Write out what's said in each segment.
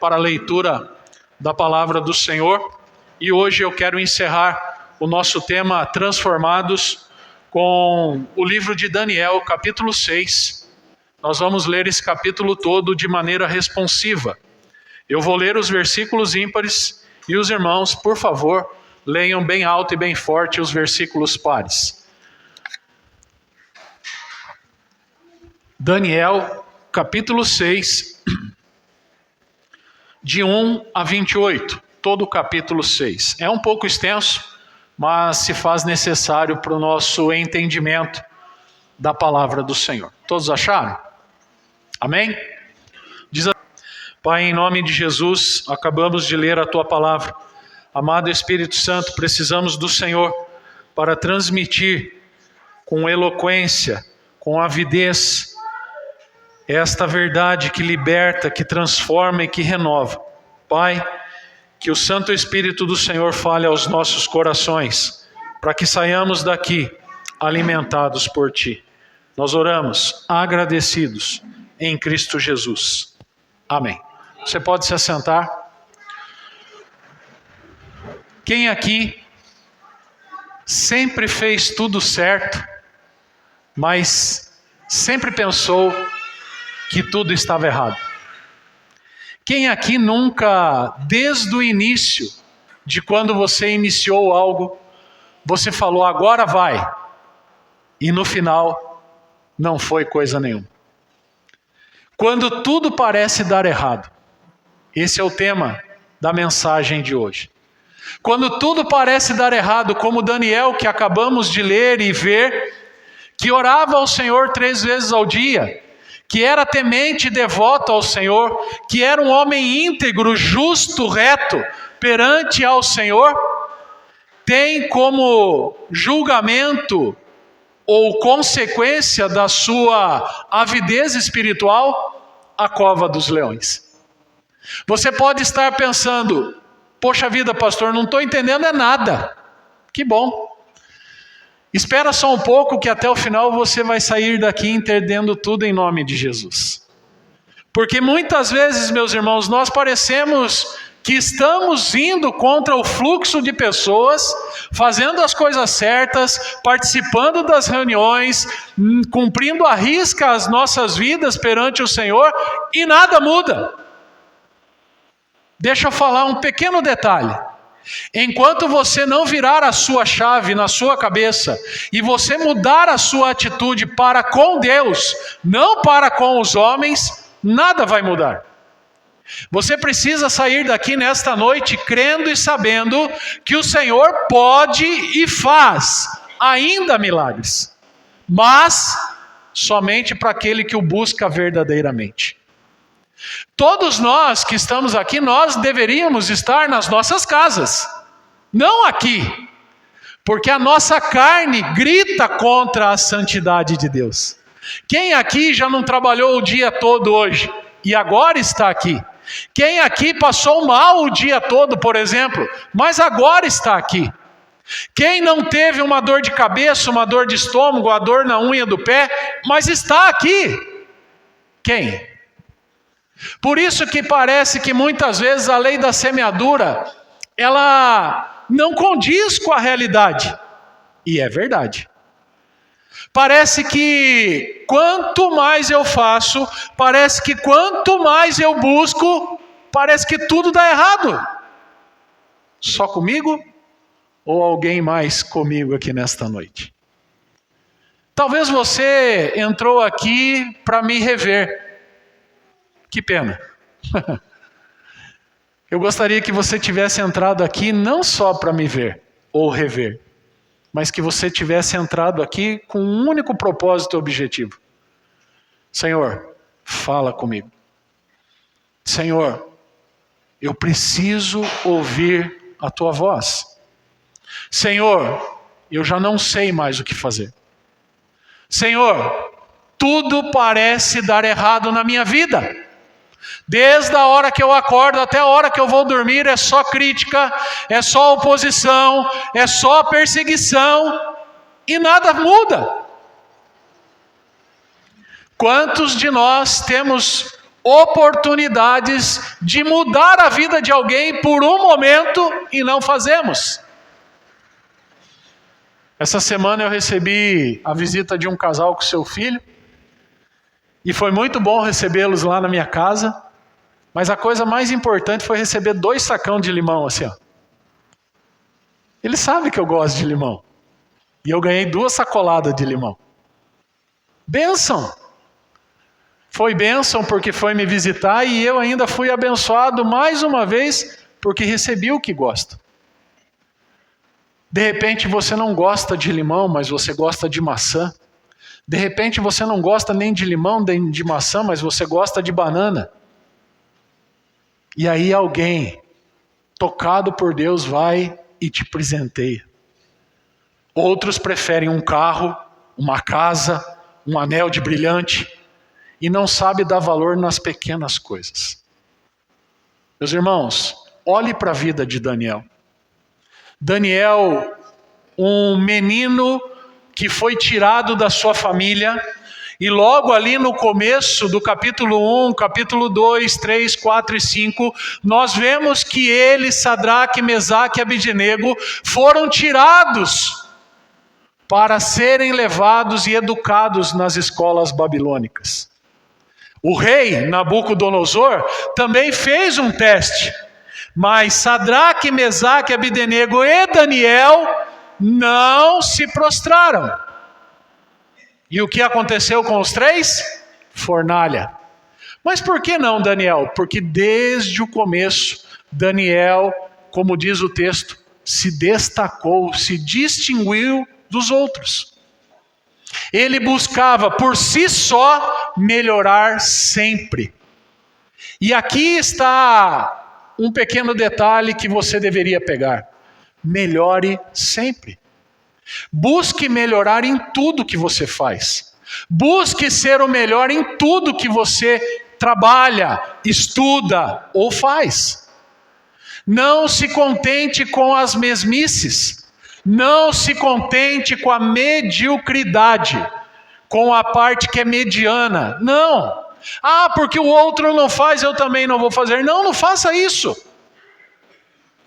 para a leitura da palavra do Senhor. E hoje eu quero encerrar o nosso tema Transformados com o livro de Daniel, capítulo 6. Nós vamos ler esse capítulo todo de maneira responsiva. Eu vou ler os versículos ímpares e os irmãos, por favor, leiam bem alto e bem forte os versículos pares. Daniel, capítulo 6, de 1 a 28, todo o capítulo 6. É um pouco extenso, mas se faz necessário para o nosso entendimento da palavra do Senhor. Todos acharam? Amém? Diz assim: Pai, em nome de Jesus, acabamos de ler a Tua palavra. Amado Espírito Santo, precisamos do Senhor para transmitir com eloquência, com avidez, esta verdade que liberta, que transforma e que renova. Pai, que o Santo Espírito do Senhor fale aos nossos corações, para que saiamos daqui alimentados por Ti. Nós oramos agradecidos em Cristo Jesus. Amém. Você pode se assentar. Quem aqui sempre fez tudo certo, mas sempre pensou que tudo estava errado? Quem aqui nunca, desde o início, de quando você iniciou algo, você falou, agora vai, e no final não foi coisa nenhuma? Quando tudo parece dar errado, esse é o tema da mensagem de hoje. Quando tudo parece dar errado, como Daniel, que acabamos de ler e ver, que orava ao Senhor 3 vezes ao dia, que era temente e devoto ao Senhor, que era um homem íntegro, justo, reto, perante ao Senhor, tem como julgamento ou consequência da sua avidez espiritual a cova dos leões. Você pode estar pensando, poxa vida, pastor, não estou entendendo nada. Que bom. Espera só um pouco que até o final você vai sair daqui entendendo tudo em nome de Jesus. Porque muitas vezes, meus irmãos, nós parecemos que estamos indo contra o fluxo de pessoas, fazendo as coisas certas, participando das reuniões, cumprindo à risca as nossas vidas perante o Senhor, e nada muda. Deixa eu falar um pequeno detalhe. Enquanto você não virar a sua chave na sua cabeça e você mudar a sua atitude para com Deus, não para com os homens, nada vai mudar. Você precisa sair daqui nesta noite crendo e sabendo que o Senhor pode e faz ainda milagres, mas somente para aquele que o busca verdadeiramente. Todos nós que estamos aqui, nós deveríamos estar nas nossas casas, não aqui, porque a nossa carne grita contra a santidade de Deus. Quem aqui já não trabalhou o dia todo hoje e agora está aqui? Quem aqui passou mal o dia todo, por exemplo, mas agora está aqui? Quem não teve uma dor de cabeça, uma dor de estômago, a dor na unha do pé, mas está aqui? Quem? Por isso que parece que muitas vezes a lei da semeadura, ela não condiz com a realidade. E é verdade. Parece que quanto mais eu faço, parece que quanto mais eu busco, parece que tudo dá errado. Só comigo? Ou alguém mais comigo aqui nesta noite? Talvez você entrou aqui para me rever. Que pena. Eu gostaria que você tivesse entrado aqui não só para me ver ou rever, mas que você tivesse entrado aqui com um único propósito e objetivo. Senhor, fala comigo. Senhor, eu preciso ouvir a Tua voz. Senhor, eu já não sei mais o que fazer. Senhor, tudo parece dar errado na minha vida. Desde a hora que eu acordo até a hora que eu vou dormir é só crítica, é só oposição, é só perseguição e nada muda. Quantos de nós temos oportunidades de mudar a vida de alguém por um momento e não fazemos. Essa semana eu recebi a visita de um casal com seu filho e foi muito bom recebê-los lá na minha casa, mas a coisa mais importante foi receber 2 sacão de limão assim, ó. Ele sabe que eu gosto de limão e eu ganhei 2 sacoladas de limão. Bênção! Foi bênção porque foi me visitar e eu ainda fui abençoado mais uma vez porque recebi o que gosto. De repente você não gosta de limão, mas você gosta de maçã. De repente você não gosta nem de limão, nem de maçã, mas você gosta de banana. E aí alguém, tocado por Deus, vai e te presenteia. Outros preferem um carro, uma casa, um anel de brilhante, e não sabe dar valor nas pequenas coisas. Meus irmãos, olhe para a vida de Daniel. Daniel, um menino que foi tirado da sua família, e logo ali no começo do capítulo 1, capítulo 2, 3, 4 e 5, nós vemos que ele, Sadraque, Mesaque e Abednego foram tirados para serem levados e educados nas escolas babilônicas. O rei Nabucodonosor também fez um teste, mas Sadraque, Mesaque, Abednego e Daniel não se prostraram. E o que aconteceu com os 3? Fornalha. Mas por que não, Daniel? Porque desde o começo, Daniel, como diz o texto, se destacou, se distinguiu dos outros. Ele buscava por si só melhorar sempre. E aqui está um pequeno detalhe que você deveria pegar. Melhore sempre. Busque melhorar em tudo que você faz. Busque ser o melhor em tudo que você trabalha, estuda ou faz. Não se contente com as mesmices. Não se contente com a mediocridade, com a parte que é mediana. Não. Porque o outro não faz, eu também não vou fazer. Não, não faça isso.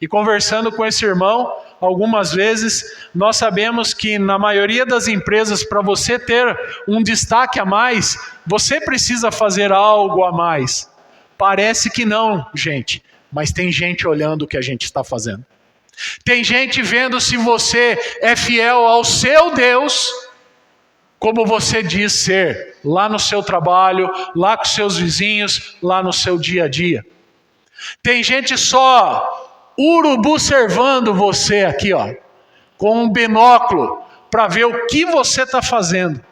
E conversando com esse irmão, algumas vezes, nós sabemos que na maioria das empresas, para você ter um destaque a mais, você precisa fazer algo a mais. Parece que não, gente, mas tem gente olhando o que a gente está fazendo. Tem gente vendo se você é fiel ao seu Deus, como você diz ser, lá no seu trabalho, lá com seus vizinhos, lá no seu dia a dia. Tem gente só urubu-servando você aqui, ó, com um binóculo, para ver o que você está fazendo.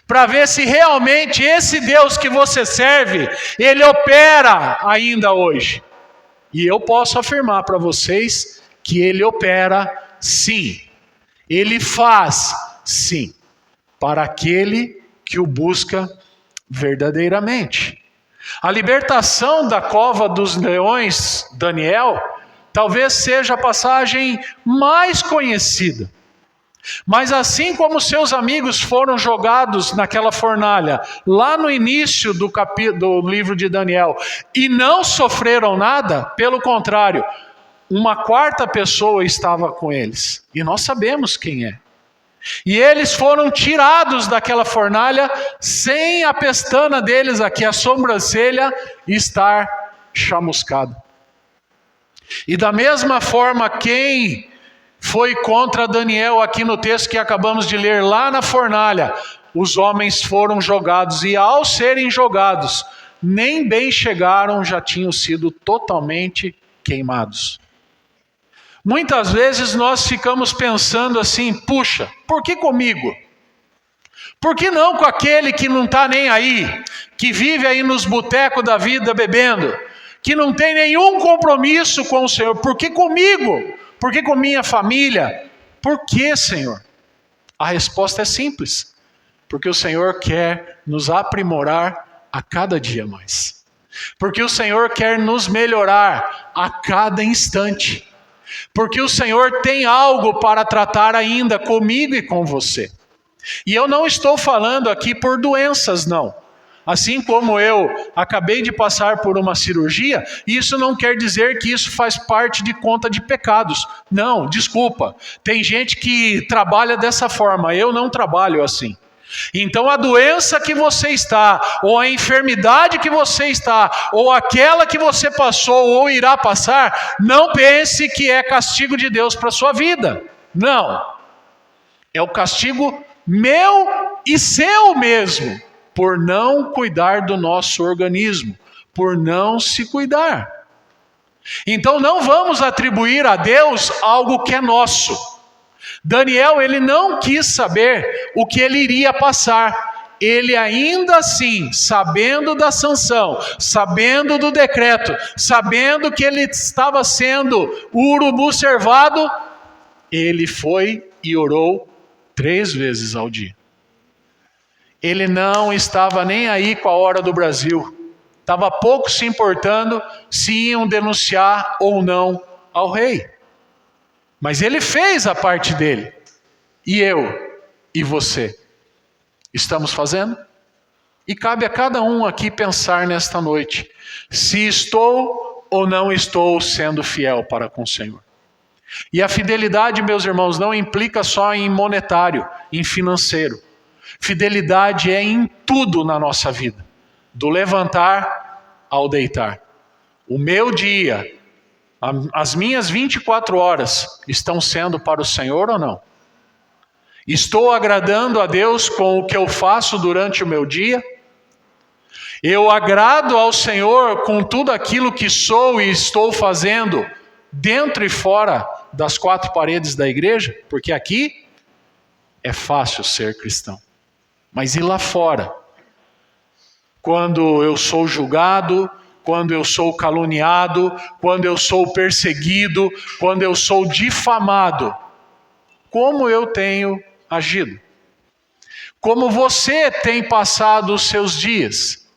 Para ver se realmente esse Deus que você serve, ele opera ainda hoje. E eu posso afirmar para vocês que ele opera sim. Ele faz sim, para aquele que o busca verdadeiramente. A libertação da cova dos leões, Daniel, talvez seja a passagem mais conhecida. Mas assim como seus amigos foram jogados naquela fornalha, lá no início do livro de Daniel, e não sofreram nada, pelo contrário, uma 4ª pessoa estava com eles. E nós sabemos quem é. E eles foram tirados daquela fornalha sem a pestana deles aqui, a sobrancelha, estar chamuscada. E da mesma forma, quem foi contra Daniel aqui no texto que acabamos de ler, lá na fornalha, os homens foram jogados, e ao serem jogados, nem bem chegaram, já tinham sido totalmente queimados. Muitas vezes nós ficamos pensando assim, puxa, por que comigo? Por que não com aquele que não está nem aí, que vive aí nos botecos da vida bebendo, que não tem nenhum compromisso com o Senhor? Por que comigo? Por que com minha família? Por que, Senhor? A resposta é simples, porque o Senhor quer nos aprimorar a cada dia mais. Porque o Senhor quer nos melhorar a cada instante. Porque o Senhor tem algo para tratar ainda comigo e com você. E eu não estou falando aqui por doenças, não. assim como eu acabei de passar por uma cirurgia, isso não quer dizer que isso faz parte de conta de pecados. Não, desculpa. Tem gente que trabalha dessa forma, eu não trabalho assim. Então a doença que você está, ou a enfermidade que você está, ou aquela que você passou ou irá passar, não pense que é castigo de Deus para a sua vida. Não. É o castigo meu e seu mesmo, por não cuidar do nosso organismo, por não se cuidar. Então não vamos atribuir a Deus algo que é nosso. Daniel, ele não quis saber o que ele iria passar. Ele ainda assim, sabendo da sanção, sabendo do decreto, sabendo que ele estava sendo o urubu servado, ele foi e orou 3 vezes ao dia. Ele não estava nem aí com a hora do Brasil. Estava pouco se importando se iam denunciar ou não ao rei. Mas ele fez a parte dele. E eu e você estamos fazendo? E cabe a cada um aqui pensar nesta noite, se estou ou não estou sendo fiel para com o Senhor. E a fidelidade, meus irmãos, não implica só em monetário, em financeiro. Fidelidade é em tudo na nossa vida, do levantar ao deitar. O meu dia, as minhas 24 horas estão sendo para o Senhor ou não? Estou agradando a Deus com o que eu faço durante o meu dia? Eu agrado ao Senhor com tudo aquilo que sou e estou fazendo dentro e fora das 4 paredes da igreja? Porque aqui é fácil ser cristão. Mas e lá fora? Quando eu sou julgado, quando eu sou caluniado, quando eu sou perseguido, quando eu sou difamado, como eu tenho agido? Como você tem passado os seus dias?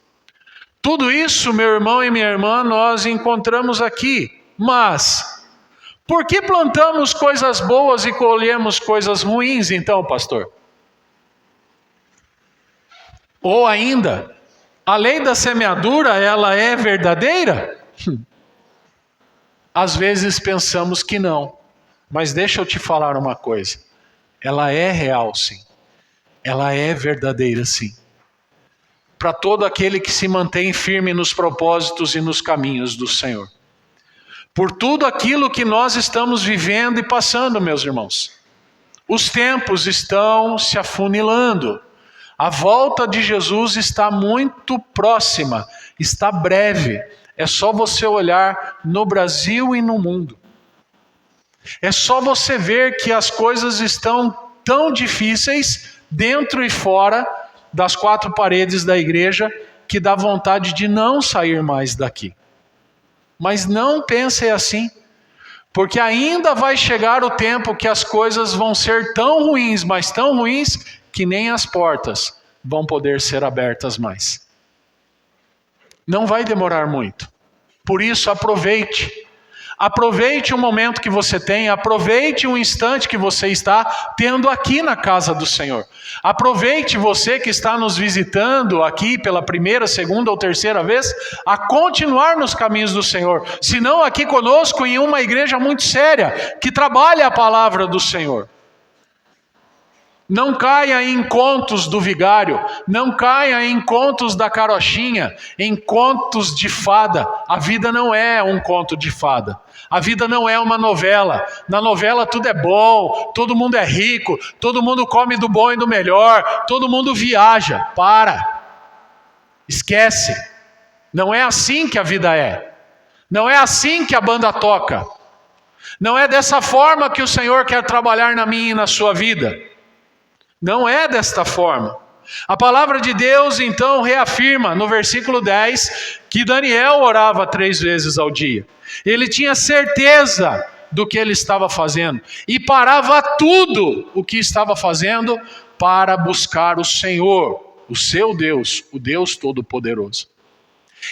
Tudo isso, meu irmão e minha irmã, nós encontramos aqui. Mas, por que plantamos coisas boas e colhemos coisas ruins, então, pastor? Ou ainda, a lei da semeadura, ela é verdadeira? Às vezes pensamos que não. Mas deixa eu te falar uma coisa. Ela é real, sim. Ela é verdadeira, sim. Para todo aquele que se mantém firme nos propósitos e nos caminhos do Senhor. Por tudo aquilo que nós estamos vivendo e passando, meus irmãos. Os tempos estão se afunilando. A volta de Jesus está muito próxima, está breve. É só você olhar no Brasil e no mundo. É só você ver que as coisas estão tão difíceis dentro e fora das 4 paredes da igreja que dá vontade de não sair mais daqui. Mas não pense assim, porque ainda vai chegar o tempo que as coisas vão ser tão ruins, mas tão ruins, que nem as portas vão poder ser abertas mais. Não vai demorar muito. Por isso, aproveite. Aproveite o momento que você tem, aproveite o instante que você está tendo aqui na casa do Senhor. Aproveite você que está nos visitando aqui pela 1ª, 2ª ou 3ª vez, a continuar nos caminhos do Senhor. Se não, aqui conosco em uma igreja muito séria, que trabalha a palavra do Senhor. Não caia em contos do vigário, não caia em contos da carochinha, em contos de fada. A vida não é um conto de fada. A vida não é uma novela. Na novela tudo é bom, todo mundo é rico, todo mundo come do bom e do melhor, todo mundo viaja. Para. Esquece. Não é assim que a vida é. Não é assim que a banda toca. Não é dessa forma que o Senhor quer trabalhar na minha e na sua vida. Não é desta forma. A palavra de Deus então reafirma no versículo 10 que Daniel orava 3 vezes ao dia. Ele tinha certeza do que ele estava fazendo e parava tudo o que estava fazendo para buscar o Senhor, o seu Deus, o Deus Todo-Poderoso.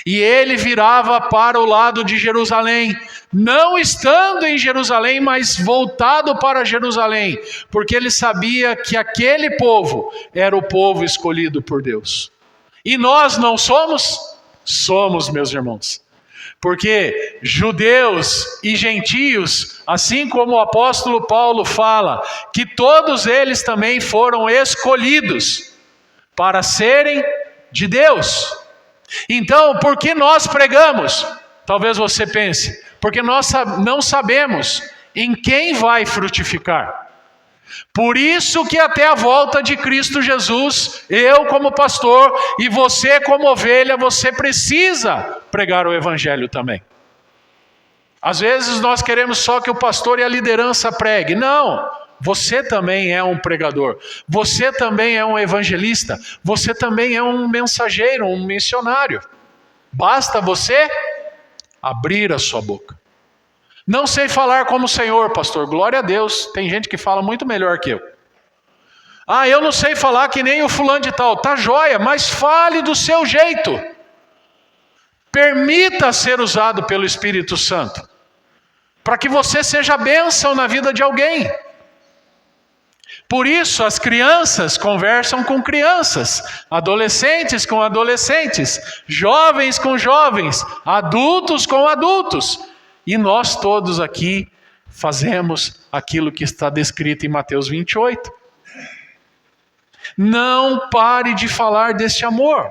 E ele virava para o lado de Jerusalém, não estando em Jerusalém, mas voltado para Jerusalém, porque ele sabia que aquele povo era o povo escolhido por Deus. E nós não somos? Somos, meus irmãos. Porque judeus e gentios, assim como o apóstolo Paulo fala, que todos eles também foram escolhidos para serem de Deus. Então, por que nós pregamos? Talvez você pense, porque nós não sabemos em quem vai frutificar. Por isso que até a volta de Cristo Jesus, eu como pastor e você como ovelha, você precisa pregar o evangelho também. Às vezes nós queremos só que o pastor e a liderança pregue. Não, você também é um pregador. Você também é um evangelista. Você também é um mensageiro, um missionário. Basta você abrir a sua boca. Não sei falar como o Senhor, pastor. Glória a Deus. Tem gente que fala muito melhor que eu. Ah, eu não sei falar que nem o fulano de tal. Tá joia, mas fale do seu jeito. Permita ser usado pelo Espírito Santo. Para que você seja bênção na vida de alguém. Por isso as crianças conversam com crianças. Adolescentes com adolescentes. Jovens com jovens. Adultos com adultos. E nós todos aqui fazemos aquilo que está descrito em Mateus 28. Não pare de falar deste amor.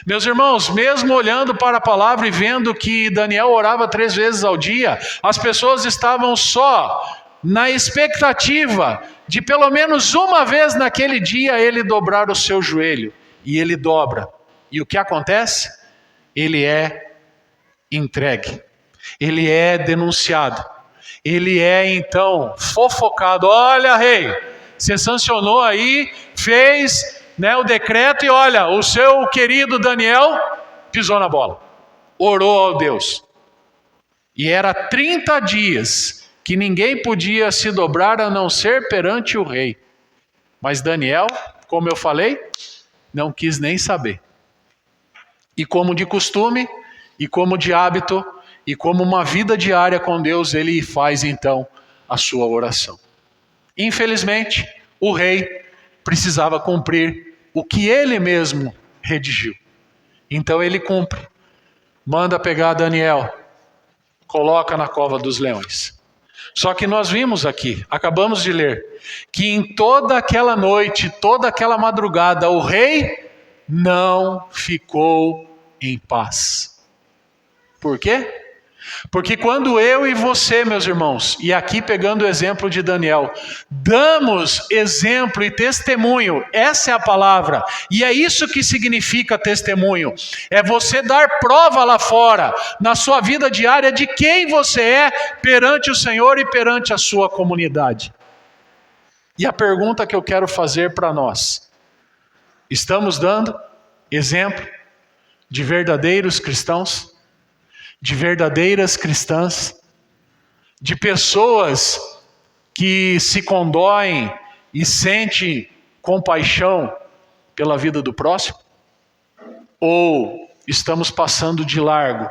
Meus irmãos, mesmo olhando para a palavra e vendo que Daniel orava 3 vezes ao dia, as pessoas estavam só na expectativa de pelo menos uma vez naquele dia ele dobrar o seu joelho. E ele dobra. E o que acontece? Ele é entregue. Ele é denunciado. Ele é então fofocado. Olha, rei, você sancionou aí, fez, o decreto e olha, o seu querido Daniel pisou na bola. Orou ao Deus. E era 30 dias que ninguém podia se dobrar a não ser perante o rei. Mas Daniel, como eu falei, não quis nem saber. E como de costume, e como de hábito, e como uma vida diária com Deus, ele faz então a sua oração. Infelizmente, o rei precisava cumprir o que ele mesmo redigiu. Então ele cumpre. Manda pegar Daniel, coloca na cova dos leões. Só que nós vimos aqui, acabamos de ler, que em toda aquela noite, toda aquela madrugada, o rei não ficou em paz. Por quê? Porque quando eu e você, meus irmãos, e aqui pegando o exemplo de Daniel, damos exemplo e testemunho, essa é a palavra, e é isso que significa testemunho, é você dar prova lá fora, na sua vida diária, de quem você é perante o Senhor e perante a sua comunidade. E a pergunta que eu quero fazer para nós, estamos dando exemplo de verdadeiros cristãos? De verdadeiras cristãs, de pessoas que se condoem e sentem compaixão pela vida do próximo? Ou estamos passando de largo,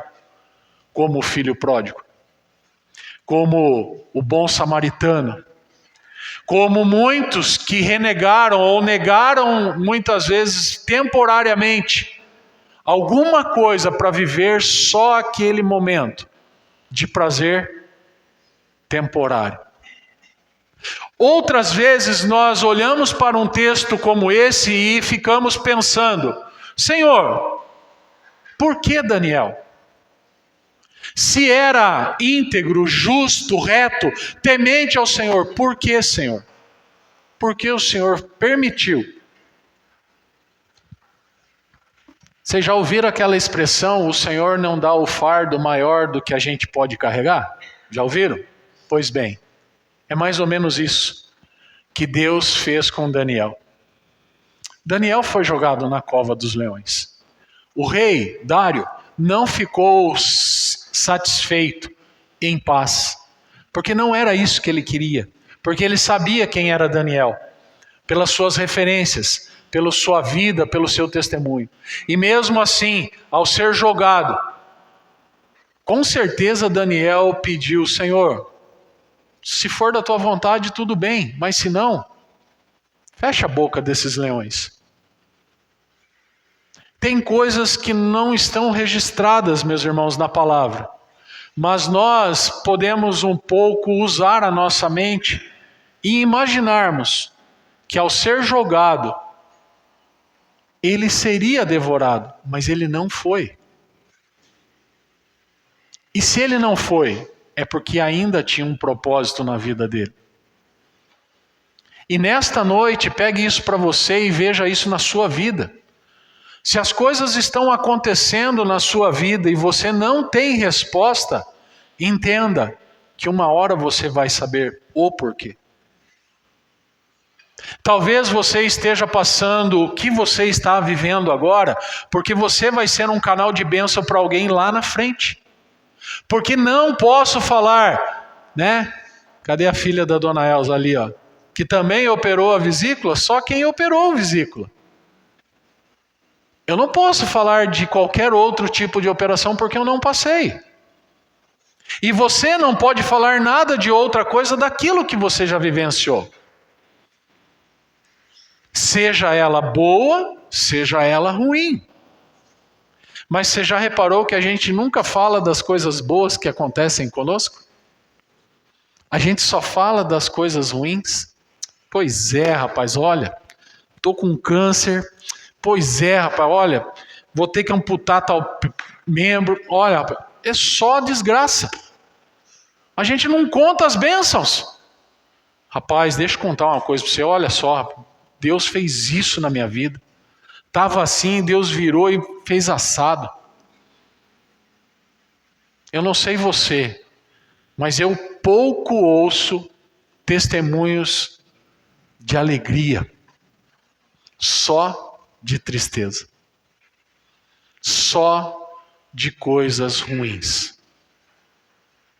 como o filho pródigo, como o bom samaritano, como muitos que renegaram ou negaram muitas vezes temporariamente alguma coisa para viver só aquele momento de prazer temporário. Outras vezes nós olhamos para um texto como esse e ficamos pensando: Senhor, por que Daniel? Se era íntegro, justo, reto, temente ao Senhor, por que, Senhor? Por que o Senhor permitiu? Vocês já ouviram aquela expressão, o Senhor não dá o fardo maior do que a gente pode carregar? Já ouviram? Pois bem, é mais ou menos isso que Deus fez com Daniel. Daniel foi jogado na cova dos leões. O rei Dário não ficou satisfeito, em paz, porque não era isso que ele queria, porque ele sabia quem era Daniel, pelas suas referências, pela sua vida, pelo seu testemunho. E mesmo assim, ao ser jogado, com certeza Daniel pediu: Senhor, se for da tua vontade, tudo bem, mas se não, fecha a boca desses leões. Tem coisas que não estão registradas, meus irmãos, na palavra. Mas nós podemos um pouco usar a nossa mente e imaginarmos que ao ser jogado, ele seria devorado, mas ele não foi. E se ele não foi, é porque ainda tinha um propósito na vida dele. E nesta noite, pegue isso para você e veja isso na sua vida. Se as coisas estão acontecendo na sua vida e você não tem resposta, entenda que uma hora você vai saber o porquê. Talvez você esteja passando o que você está vivendo agora, porque você vai ser um canal de bênção para alguém lá na frente. Porque não posso falar, né? Cadê a filha da dona Elza ali, ó? Que também operou a vesícula, só quem operou a vesícula. Eu não posso falar de qualquer outro tipo de operação porque eu não passei. E você não pode falar nada de outra coisa daquilo que você já vivenciou. Seja ela boa, seja ela ruim. Mas você já reparou que a gente nunca fala das coisas boas que acontecem conosco? A gente só fala das coisas ruins? Pois é, rapaz, olha, estou com câncer. Pois é, rapaz, olha, vou ter que amputar tal membro. Olha, rapaz, é só desgraça. A gente não conta as bênçãos. Rapaz, deixa eu contar uma coisa para você. Olha só, rapaz, Deus fez isso na minha vida. Estava assim, Deus virou e fez assado. Eu não sei você, mas eu pouco ouço testemunhos de alegria. Só de tristeza. Só de coisas ruins.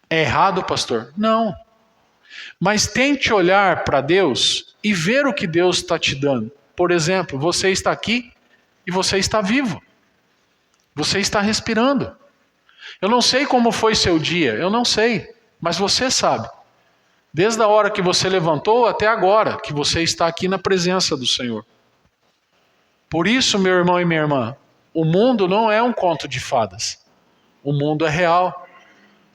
É errado, pastor? Não. Mas tente olhar para Deus e ver o que Deus está te dando. Por exemplo, você está aqui e você está vivo. Você está respirando. Eu não sei como foi seu dia, eu não sei, mas você sabe. Desde a hora que você levantou até agora, que você está aqui na presença do Senhor. Por isso, meu irmão e minha irmã, o mundo não é um conto de fadas. O mundo é real.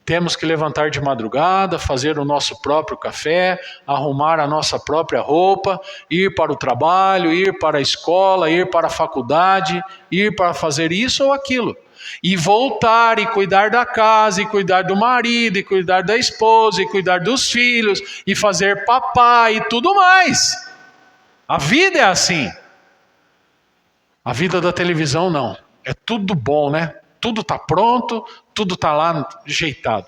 Temos que levantar de madrugada, fazer o nosso próprio café, arrumar a nossa própria roupa, ir para o trabalho, ir para a escola, ir para a faculdade, ir para fazer isso ou aquilo. E voltar e cuidar da casa, e cuidar do marido, e cuidar da esposa, e cuidar dos filhos, e fazer papai e tudo mais. A vida é assim. A vida da televisão não. É tudo bom, né? Tudo está pronto, tudo está lá ajeitado.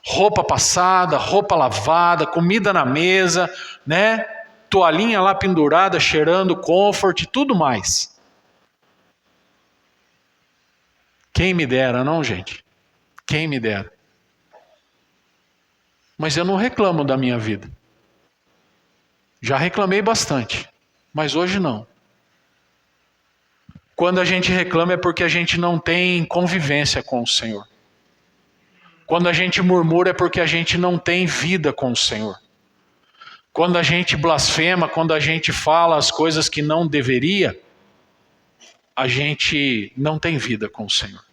Roupa passada, roupa lavada, comida na mesa, né? Toalhinha lá pendurada, cheirando comfort e tudo mais. Quem me dera, não, gente? Quem me dera. Mas eu não reclamo da minha vida. Já reclamei bastante, mas hoje não. Quando a gente reclama é porque a gente não tem convivência com o Senhor. Quando a gente murmura é porque a gente não tem vida com o Senhor. Quando a gente blasfema, quando a gente fala as coisas que não deveria, a gente não tem vida com o Senhor.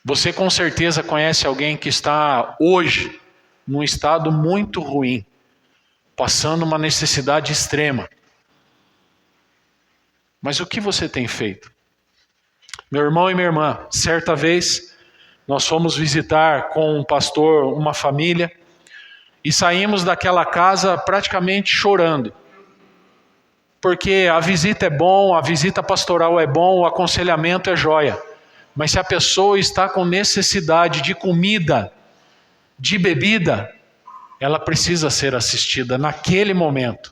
Você com certeza conhece alguém que está hoje num estado muito ruim, passando uma necessidade extrema. Mas o que você tem feito? Meu irmão e minha irmã, certa vez nós fomos visitar com um pastor uma família e saímos daquela casa praticamente chorando. Porque a visita é bom, a visita pastoral é bom, o aconselhamento é joia. Mas se a pessoa está com necessidade de comida, de bebida, ela precisa ser assistida naquele momento.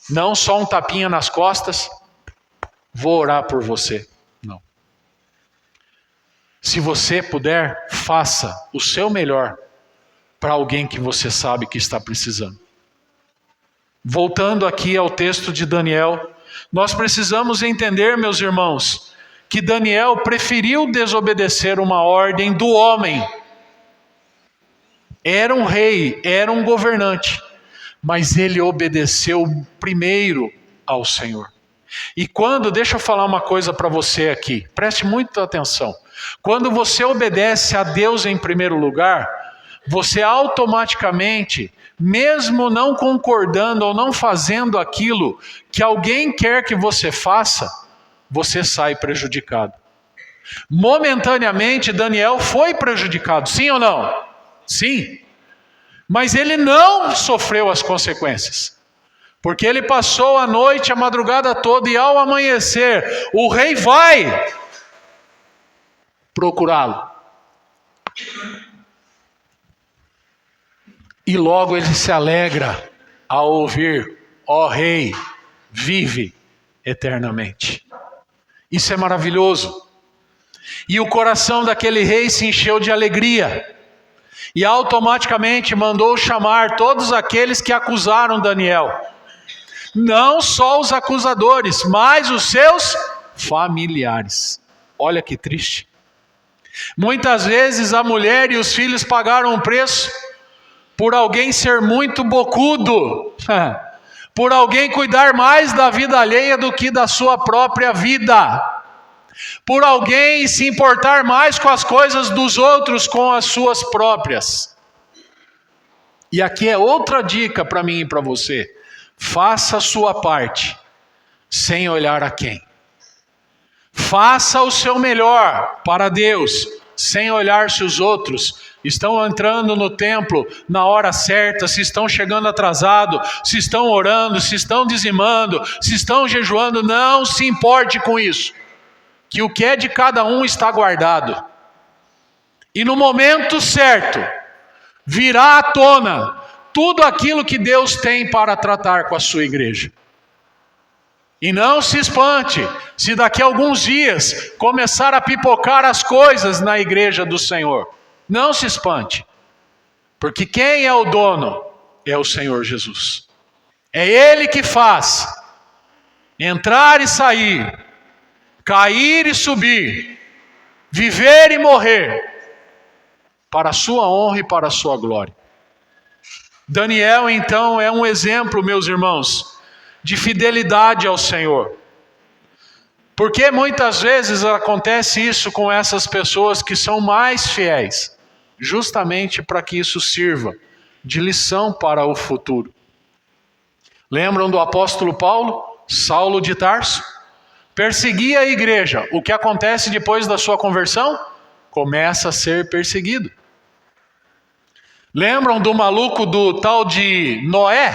Não só um tapinha nas costas, vou orar por você. Não. Se você puder, faça o seu melhor para alguém que você sabe que está precisando. Voltando aqui ao texto de Daniel, nós precisamos entender, meus irmãos, que Daniel preferiu desobedecer uma ordem do homem. Era um rei, era um governante, mas ele obedeceu primeiro ao Senhor. E deixa eu falar uma coisa para você aqui, preste muita atenção. Quando você obedece a Deus em primeiro lugar, você automaticamente, mesmo não concordando ou não fazendo aquilo que alguém quer que você faça, você sai prejudicado. Momentaneamente, Daniel foi prejudicado, sim ou não? Sim. Mas ele não sofreu as consequências. Porque ele passou a noite, a madrugada toda, e ao amanhecer, o rei vai procurá-lo. E logo ele se alegra ao ouvir: ó rei, vive eternamente. Isso é maravilhoso. E o coração daquele rei se encheu de alegria. E automaticamente mandou chamar todos aqueles que acusaram Daniel. Não só os acusadores, mas os seus familiares. Olha que triste. Muitas vezes a mulher e os filhos pagaram um preço por alguém ser muito bocudo, por alguém cuidar mais da vida alheia do que da sua própria vida, por alguém se importar mais com as coisas dos outros com as suas próprias. E aqui é outra dica para mim e para você: faça a sua parte, sem olhar a quem. Faça o seu melhor para Deus, sem olhar se os outros estão entrando no templo na hora certa, se estão chegando atrasado, se estão orando, se estão dizimando, se estão jejuando. Não se importe com isso, que o que é de cada um está guardado. E no momento certo, virá à tona tudo aquilo que Deus tem para tratar com a sua igreja. E não se espante se daqui a alguns dias começar a pipocar as coisas na igreja do Senhor. Não se espante, porque quem é o dono é o Senhor Jesus. É Ele que faz entrar e sair, cair e subir, viver e morrer, para a sua honra e para a sua glória. Daniel, então, é um exemplo, meus irmãos, de fidelidade ao Senhor. Porque muitas vezes acontece isso com essas pessoas que são mais fiéis, justamente para que isso sirva de lição para o futuro. Lembram do apóstolo Paulo, Saulo de Tarso? Perseguia a igreja. O que acontece depois da sua conversão? Começa a ser perseguido. Lembram do maluco do tal de Noé?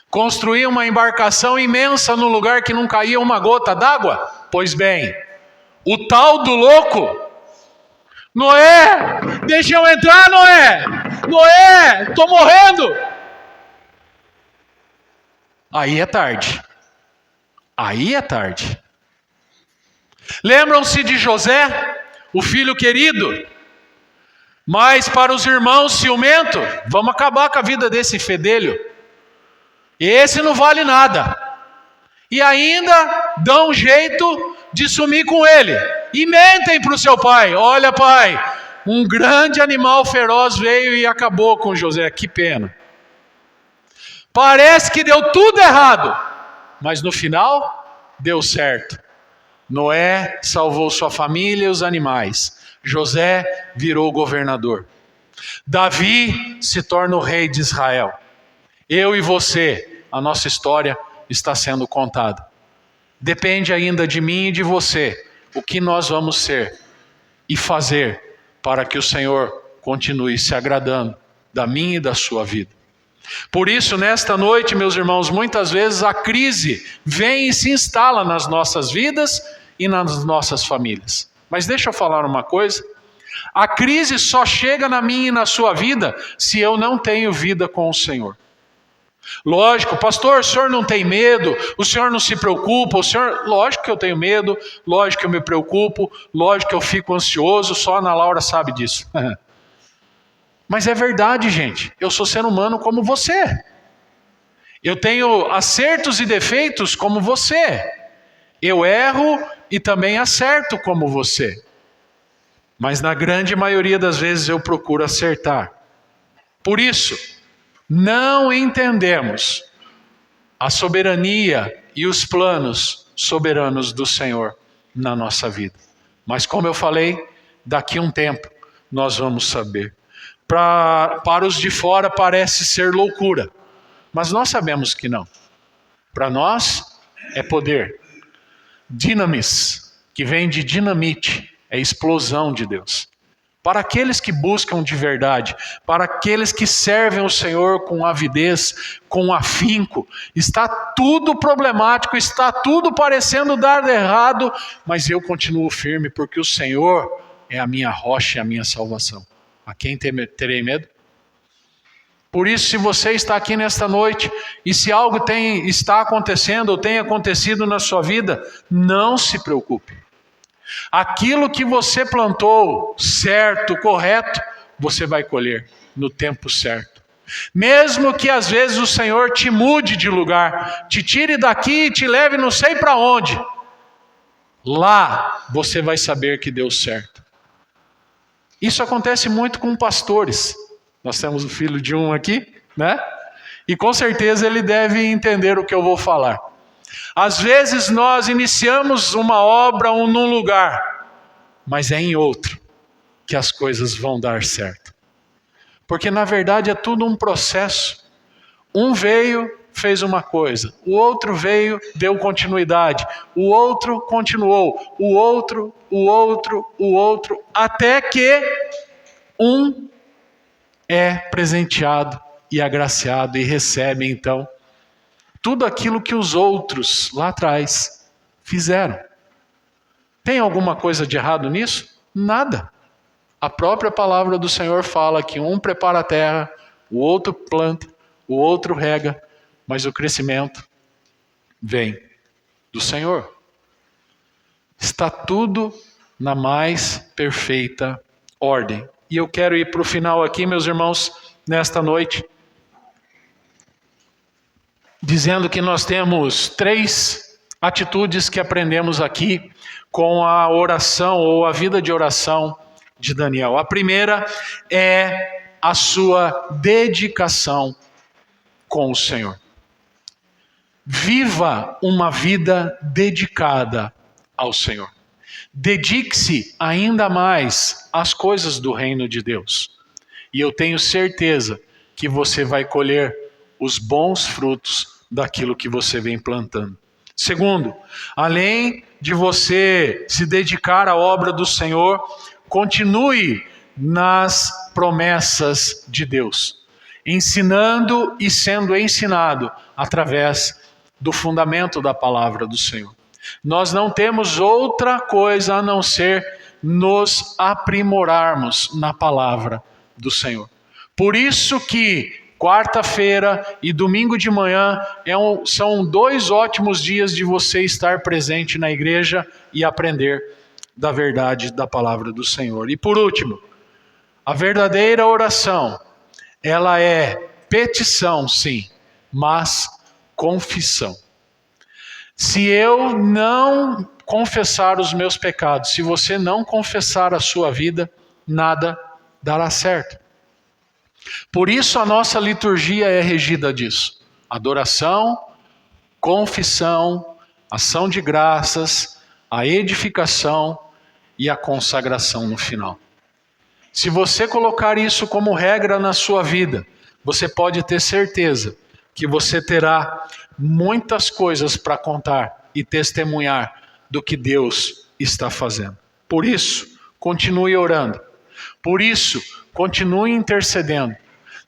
Construir uma embarcação imensa num lugar que não caía uma gota d'água? Pois bem, o tal do louco: Noé, deixa eu entrar, Noé! Noé, estou morrendo! Aí é tarde. Aí é tarde. Lembram-se de José, o filho querido? Mas para os irmãos ciumento, vamos acabar com a vida desse fedelho. Esse não vale nada. E ainda dão um jeito de sumir com ele. E mentem para o seu pai: olha, pai, um grande animal feroz veio e acabou com José. Que pena. Parece que deu tudo errado, mas no final deu certo. Noé salvou sua família e os animais. José virou governador. Davi se torna o rei de Israel. Eu e você, a nossa história está sendo contada. Depende ainda de mim e de você o que nós vamos ser e fazer para que o Senhor continue se agradando da minha e da sua vida. Por isso, nesta noite, meus irmãos, muitas vezes a crise vem e se instala nas nossas vidas e nas nossas famílias. Mas deixa eu falar uma coisa: a crise só chega na minha e na sua vida se eu não tenho vida com o Senhor. Lógico, pastor, o senhor não tem medo, o senhor não se preocupa, lógico que eu tenho medo, lógico que eu me preocupo, lógico que eu fico ansioso, só a Ana Laura sabe disso. Mas é verdade, gente, eu sou ser humano como você. Eu tenho acertos e defeitos como você. Eu erro e também acerto como você. Mas na grande maioria das vezes eu procuro acertar. Por isso, não entendemos a soberania e os planos soberanos do Senhor na nossa vida. Mas como eu falei, daqui a um tempo nós vamos saber. Para os de fora parece ser loucura, mas nós sabemos que não. Para nós é poder. Dinamis, que vem de dinamite, é explosão de Deus. Para aqueles que buscam de verdade, para aqueles que servem o Senhor com avidez, com afinco, está tudo problemático, está tudo parecendo dar errado, mas eu continuo firme porque o Senhor é a minha rocha e a minha salvação. A quem terei medo? Por isso, se você está aqui nesta noite e se algo está acontecendo ou tem acontecido na sua vida, não se preocupe. Aquilo que você plantou certo, correto, você vai colher no tempo certo. Mesmo que às vezes o Senhor te mude de lugar, te tire daqui e te leve não sei para onde, lá você vai saber que deu certo. Isso acontece muito com pastores. Nós temos o filho de um aqui, né? E com certeza ele deve entender o que eu vou falar. Às vezes nós iniciamos uma obra num lugar, mas é em outro que as coisas vão dar certo. Porque na verdade é tudo um processo. Um veio, fez uma coisa. O outro veio, deu continuidade. O outro continuou. O outro, até que um é presenteado e agraciado e recebe então tudo aquilo que os outros lá atrás fizeram. Tem alguma coisa de errado nisso? Nada. A própria palavra do Senhor fala que um prepara a terra, o outro planta, o outro rega, mas o crescimento vem do Senhor. Está tudo na mais perfeita ordem. E eu quero ir para o final aqui, meus irmãos, nesta noite, dizendo que nós temos 3 atitudes que aprendemos aqui com a oração ou a vida de oração de Daniel. A primeira é a sua dedicação com o Senhor. Viva uma vida dedicada ao Senhor. Dedique-se ainda mais às coisas do reino de Deus. E eu tenho certeza que você vai colher os bons frutos daquilo que você vem plantando. Segundo, além de você se dedicar à obra do Senhor, continue nas promessas de Deus, ensinando e sendo ensinado através do fundamento da palavra do Senhor. Nós não temos outra coisa a não ser nos aprimorarmos na palavra do Senhor. Por isso que quarta-feira e domingo de manhã são 2 ótimos dias de você estar presente na igreja e aprender da verdade da palavra do Senhor. E por último, a verdadeira oração, ela é petição, sim, mas confissão. Se eu não confessar os meus pecados, se você não confessar a sua vida, nada dará certo. Por isso a nossa liturgia é regida disso. Adoração, confissão, ação de graças, a edificação e a consagração no final. Se você colocar isso como regra na sua vida, você pode ter certeza que você terá muitas coisas para contar e testemunhar do que Deus está fazendo. Por isso, continue orando. Por isso, continue intercedendo.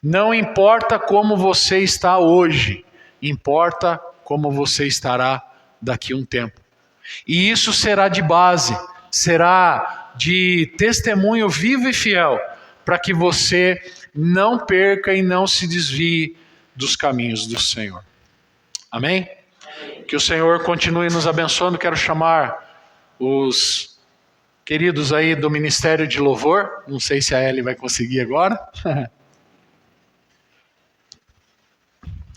Não importa como você está hoje, importa como você estará daqui a um tempo. E isso será de base, será de testemunho vivo e fiel, para que você não perca e não se desvie dos caminhos do Senhor. Amém? Que o Senhor continue nos abençoando. Quero chamar os queridos aí do Ministério de Louvor. Não sei se a Ellie vai conseguir agora.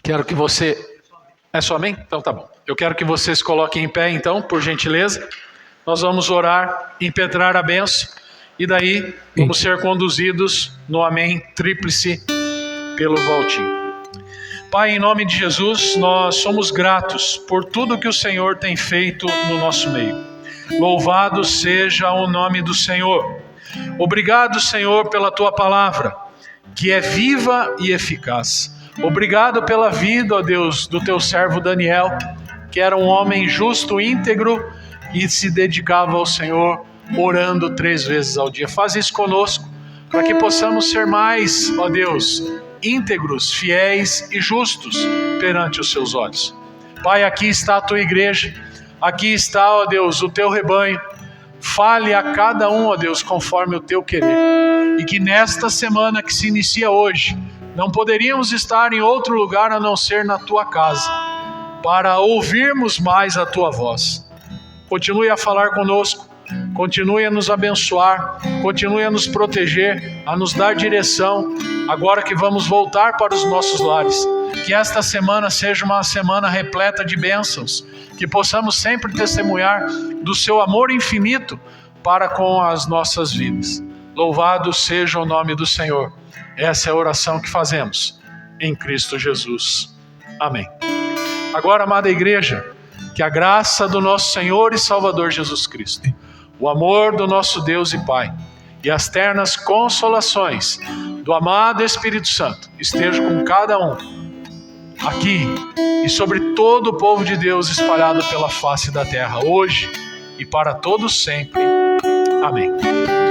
Quero que você... É só amém? Então tá bom. Eu quero que vocês coloquem em pé então, por gentileza. Nós vamos orar, impetrar a bênção. E daí vamos ser conduzidos no amém tríplice pelo Valtinho. Pai, em nome de Jesus, nós somos gratos por tudo que o Senhor tem feito no nosso meio. Louvado seja o nome do Senhor. Obrigado, Senhor, pela Tua palavra, que é viva e eficaz. Obrigado pela vida, ó Deus, do Teu servo Daniel, que era um homem justo, íntegro e se dedicava ao Senhor, orando 3 vezes ao dia. Faz isso conosco, para que possamos ser mais, ó Deus, íntegros, fiéis e justos perante os Seus olhos. Pai, aqui está a Tua igreja, aqui está, ó Deus, o Teu rebanho. Fale a cada um, ó Deus, conforme o Teu querer. E que nesta semana que se inicia hoje, não poderíamos estar em outro lugar a não ser na Tua casa, para ouvirmos mais a Tua voz. Continue a falar conosco, continue a nos abençoar, continue a nos proteger, a nos dar direção, agora que vamos voltar para os nossos lares. Que esta semana seja uma semana repleta de bênçãos, que possamos sempre testemunhar do Seu amor infinito para com as nossas vidas. Louvado seja o nome do Senhor. Essa é a oração que fazemos em Cristo Jesus. Amém. Agora, amada igreja, que a graça do nosso Senhor e Salvador Jesus Cristo, o amor do nosso Deus e Pai e as ternas consolações do amado Espírito Santo estejam com cada um aqui e sobre todo o povo de Deus espalhado pela face da terra, hoje e para todos sempre. Amém.